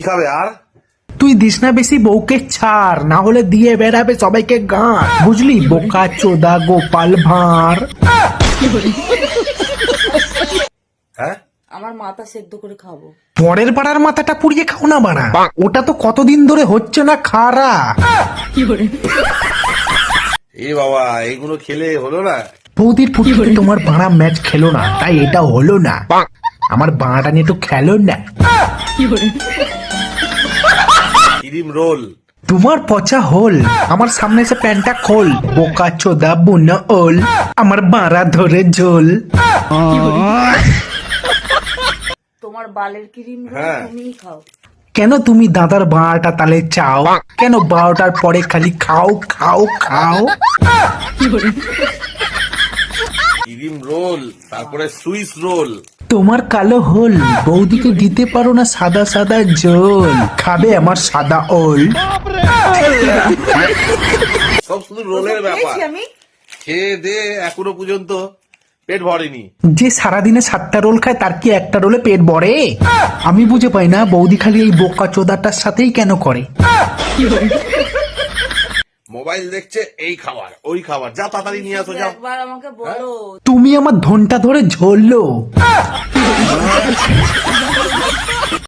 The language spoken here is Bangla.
কি খাবে আর? তুই দিস না বেশি বউকে ছাড়, না হলে দিয়ে বেড়াবে সবাইকে গাঁট, বুঝলি? বোকা চোদা গোপাল ভাঁড়। হ্যাঁ, আমার মাথা সেদ্ধ করে খাবো। পরের পাড়ার মাথাটা পুড়িয়ে খাও না বাড়া, ওটা তো কতদিন ধরে হচ্ছে না খারা। এ বাবা, এইগুলো খেলে হলো না। বৌদির ফুটফুটে তোমার বাড়া ম্যাচ খেলো না, তাই এটা হলো না। আমার বাড়াটা নিয়ে একটু খেলো না। Cream roll. তোমার পচা হোল, আমার সামনে এসে প্যান্টটা খোল। বোকা চোদা বুনো ওল, আমার বাড়া ধরে ঝোল। তোমার বালের ক্রিম হ্যাঁ। তুমিই খাও। কেন তুমি দাদার বারোটা তালে চাও? কেন 12টার পরে খালি খাও খাও খাও? ক্রিম রোল, তারপরে সুইস রোল। তোমার কালো হোল, বৌদিকে দিতে পারো না সাদা সাদা জল। খাবে আমার সাদা ওল। সব শুধু রোলের ব্যাপার। খেয়েছি আমি। খেয়ে দে এখনো পর্যন্ত পেট ভরেনি। যে সারাদিনে 7টা রোল খায়, তার কি একটা রোলে পেট ভরে? আমি বুঝে পাই না বৌদি খালি এই বোকা চোদাটার সাথেই কেন করে। মোবাইল দেখছে, এই খাবার ওই খাবার, যা তাড়াতাড়ি নিয়ে আসো, যাও। একবার আমাকে বলো। তুমি আমার ধনটা ধরে ঝরলো।